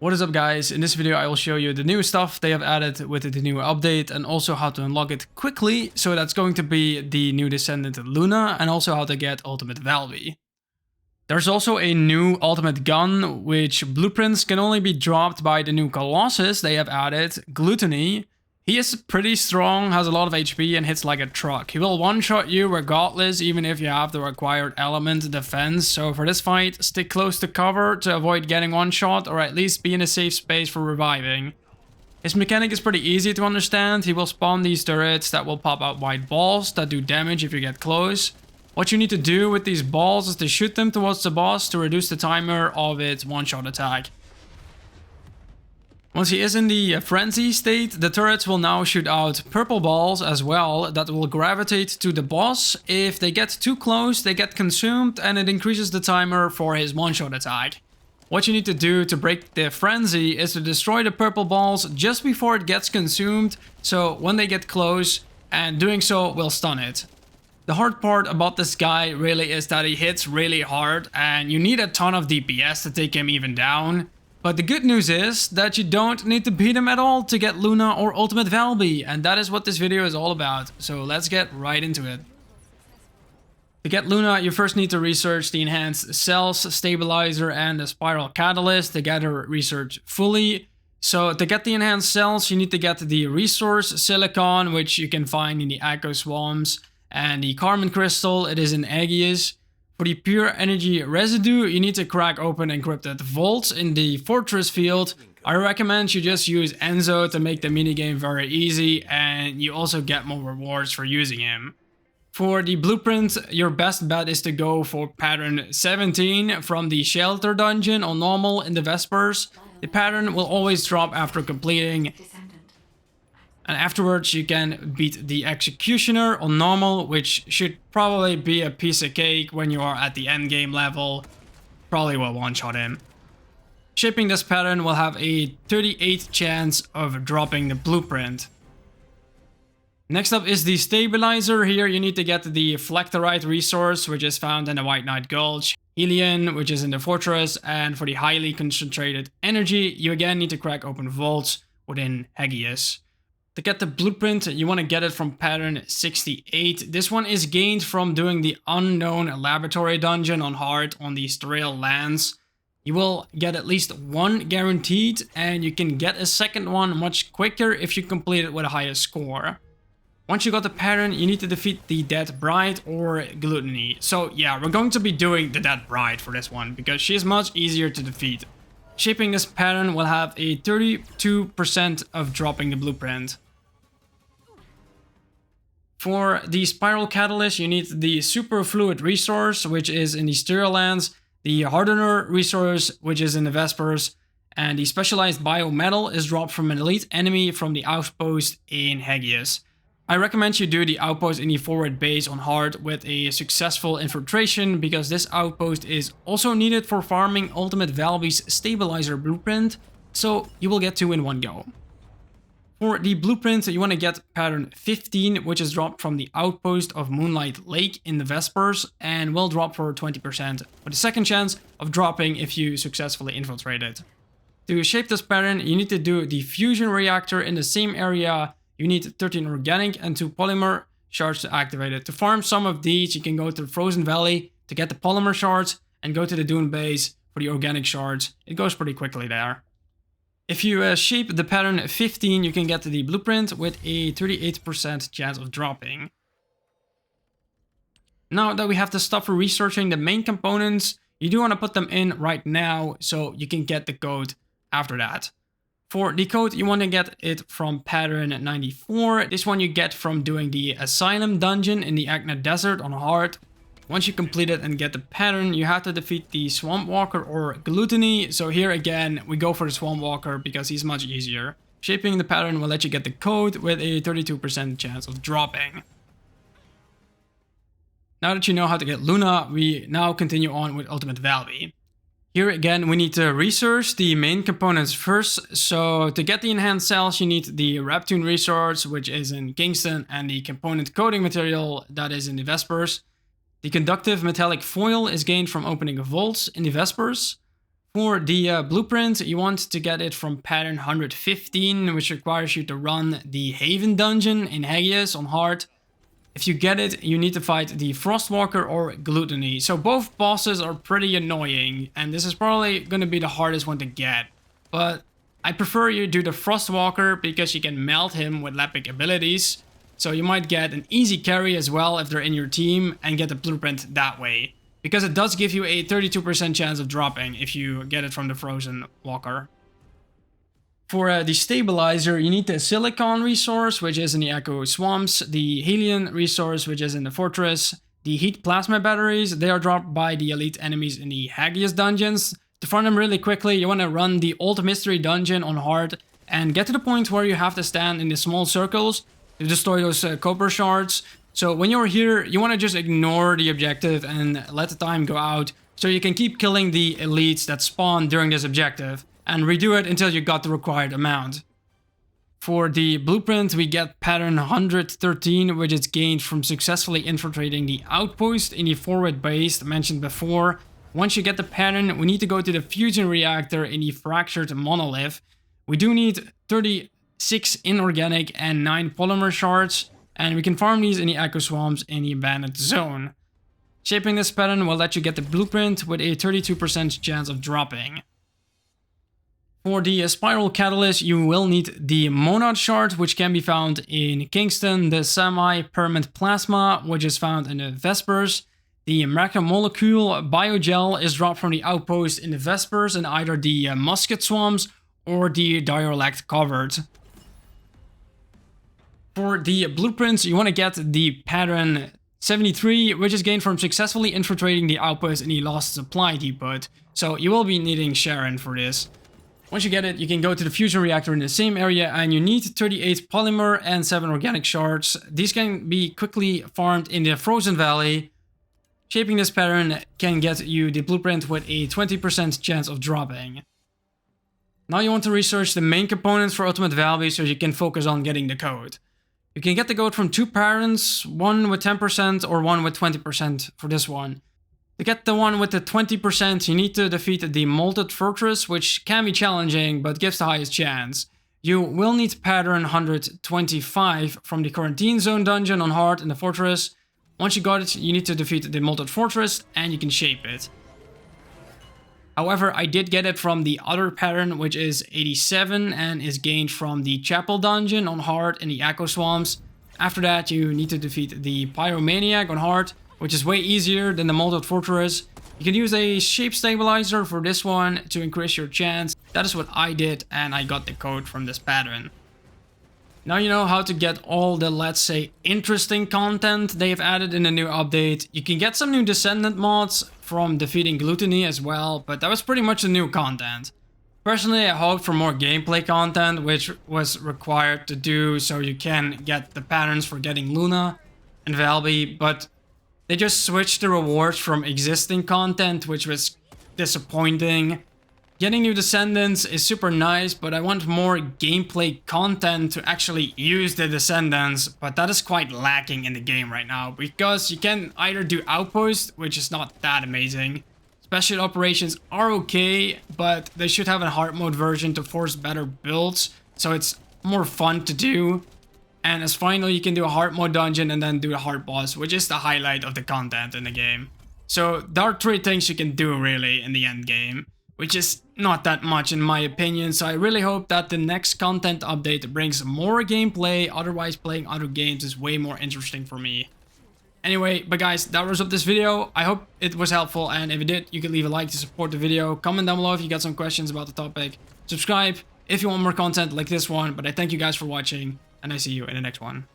What is up, guys? In this video I will show you the new stuff they have added with the new update and also how to unlock it quickly. So that's going to be the new Descendant Luna and also how to get Ultimate Valby. There's also a new ultimate gun, which blueprints can only be dropped by the new colossus they have added, Gluttony. He is pretty strong, has a lot of HP and hits like a truck. He will one-shot you regardless, even if you have the required element defense. So for this fight, stick close to cover to avoid getting one-shot or at least be in a safe space for reviving. His mechanic is pretty easy to understand. He will spawn these turrets that will pop out white balls that do damage if you get close. What you need to do with these balls is to shoot them towards the boss to reduce the timer of its one-shot attack. Once he is in the frenzy state, the turrets will now shoot out purple balls as well that will gravitate to the boss. If they get too close, they get consumed and it increases the timer for his one-shot attack. What you need to do to break the frenzy is to destroy the purple balls just before it gets consumed, so when they get close, and doing so will stun it. The hard part about this guy really is that he hits really hard and you need a ton of DPS to take him even down. But the good news is that you don't need to beat him at all to get Luna or Ultimate Valby, and that is what this video is all about. So let's get right into it. To get Luna, you first need to research the enhanced cells, stabilizer, and the spiral catalyst to get her research fully. So to get the enhanced cells, you need to get the resource silicon, which you can find in the Echo Swamps, and the Carmen crystal, it is in Hagios. For the pure energy residue, you need to crack open encrypted vaults in the fortress field. I recommend you just use Enzo to make the minigame very easy, and you also get more rewards for using him. For the blueprint, your best bet is to go for pattern 17 from the shelter dungeon on normal in the Vespers. The pattern will always drop after completing. And afterwards you can beat the Executioner on normal, which should probably be a piece of cake when you are at the end game level. Probably will one-shot him. Shipping this pattern will have a 38% chance of dropping the blueprint. Next up is the stabilizer. Here you need to get the Flectorite resource, which is found in the White Knight Gulch. Hellion, which is in the fortress. And for the highly concentrated energy, you again need to crack open vaults within Hagios. To get the blueprint, you want to get it from pattern 68. This one is gained from doing the unknown laboratory dungeon on hard on the Sterile lands. You will get at least one guaranteed, and you can get a second one much quicker if you complete it with a higher score. Once you got the pattern, you need to defeat the Dead Bride or Gluttony. So yeah, we're going to be doing the Dead Bride for this one, because she is much easier to defeat. Shaping this pattern will have a 32% of dropping the blueprint. For the spiral catalyst, you need the superfluid resource, which is in the Sterile lands, the hardener resource, which is in the Vespers, and the specialized biometal is dropped from an elite enemy from the outpost in Hagios. I recommend you do the outpost in the forward base on hard with a successful infiltration, because this outpost is also needed for farming Ultimate Valby's stabilizer blueprint, so you will get two in one go. For the blueprint, you want to get pattern 15, which is dropped from the outpost of Moonlight Lake in the Vespers, and will drop for 20%, with a second chance of dropping if you successfully infiltrate it. To shape this pattern, you need to do the fusion reactor in the same area. You need 13 organic and 2 polymer shards to activate it. To farm some of these, you can go to the Frozen Valley to get the polymer shards, and go to the Dune base for the organic shards. It goes pretty quickly there. If you shape the pattern 15, you can get the blueprint with a 38% chance of dropping. Now that we have the stuff for researching the main components, you do want to put them in right now so you can get the code after that. For the code, you want to get it from pattern 94. This one you get from doing the Asylum dungeon in the Agna Desert on hard. Once you complete it and get the pattern, you have to defeat the Swamp Walker or Gluttony. So here again, we go for the Swamp Walker because he's much easier. Shaping the pattern will let you get the code with a 32% chance of dropping. Now that you know how to get Luna, we now continue on with Ultimate Valby. Here again, we need to research the main components first. So to get the enhanced cells, you need the Reptune resource, which is in Kingston, and the component coding material that is in the Vespers. The conductive metallic foil is gained from opening vaults in the Vespers. For the blueprint, you want to get it from pattern 115, which requires you to run the Haven dungeon in Hagios on hard. If you get it, you need to fight the Frostwalker or Gluttony. So both bosses are pretty annoying, and this is probably going to be the hardest one to get. But I prefer you do the Frostwalker because you can melt him with Lepic abilities. So you might get an easy carry as well if they're in your team and get the blueprint that way. Because it does give you a 32% chance of dropping if you get it from the Frozen Walker. For the Stabilizer, you need the Silicon resource, which is in the Echo Swamps, the Hellion resource, which is in the Fortress, the Heat Plasma Batteries, they are dropped by the elite enemies in the Hagios dungeons. To farm them really quickly, you want to run the Old Mystery dungeon on hard and get to the point where you have to stand in the small circles to destroy those copper shards. So when you're here, you want to just ignore the objective and let the time go out so you can keep killing the elites that spawn during this objective and redo it until you got the required amount. For the blueprint, we get pattern 113, which is gained from successfully infiltrating the outpost in the forward base mentioned before. Once you get the pattern, we need to go to the fusion reactor in the fractured monolith. We do need 36 inorganic and 9 polymer shards, and we can farm these in the Echo Swamps in the abandoned zone. Shaping this pattern will let you get the blueprint with a 32% chance of dropping. For the Spiral Catalyst, you will need the Monad Shard, which can be found in Kingston, the Semi-Permanent Plasma, which is found in the Vespers. The Macromolecule Biogel is dropped from the outpost in the Vespers in either the Musket Swamps or the Dialect Covered. For the blueprints, you want to get the pattern 73, which is gained from successfully infiltrating the outpost in the Lost Supply Depot. So you will be needing Sharon for this. Once you get it, you can go to the fusion reactor in the same area, and you need 38 polymer and 7 organic shards. These can be quickly farmed in the Frozen Valley. Shaping this pattern can get you the blueprint with a 20% chance of dropping. Now you want to research the main components for Ultimate Valby so you can focus on getting the code. You can get the code from 2 patterns, one with 10% or one with 20% for this one. To get the one with the 20%, you need to defeat the Molted Fortress, which can be challenging but gives the highest chance. You will need pattern 125 from the Quarantine Zone dungeon on hard in the Fortress. Once you got it, you need to defeat the Molted Fortress and you can shape it. However, I did get it from the other pattern, which is 87 and is gained from the Chapel dungeon on hard in the Echo Swamps. After that, you need to defeat the Pyromaniac on hard, which is way easier than the Molted Fortress. You can use a Shape Stabilizer for this one to increase your chance. That is what I did, and I got the code from this pattern. Now you know how to get all the, let's say, interesting content they have added in the new update. You can get some new Descendant mods from defeating Gluttony as well, but that was pretty much the new content. Personally, I hoped for more gameplay content, which was required to do so you can get the patterns for getting Luna and Valby, but they just switched the rewards from existing content, which was disappointing. Getting new Descendants is super nice, but I want more gameplay content to actually use the Descendants, but that is quite lacking in the game right now, because you can either do Outpost, which is not that amazing. Special operations are okay, but they should have a hard mode version to force better builds, so it's more fun to do. And as final, you can do a hard mode dungeon and then do a hard boss, which is the highlight of the content in the game. So there are 3 things you can do really in the end game, which is not that much in my opinion. So I really hope that the next content update brings more gameplay, otherwise playing other games is way more interesting for me. Anyway, but guys, that was up this video. I hope it was helpful, and if it did, you can leave a like to support the video. Comment down below if you got some questions about the topic. Subscribe if you want more content like this one, but I thank you guys for watching, and I see you in the next one.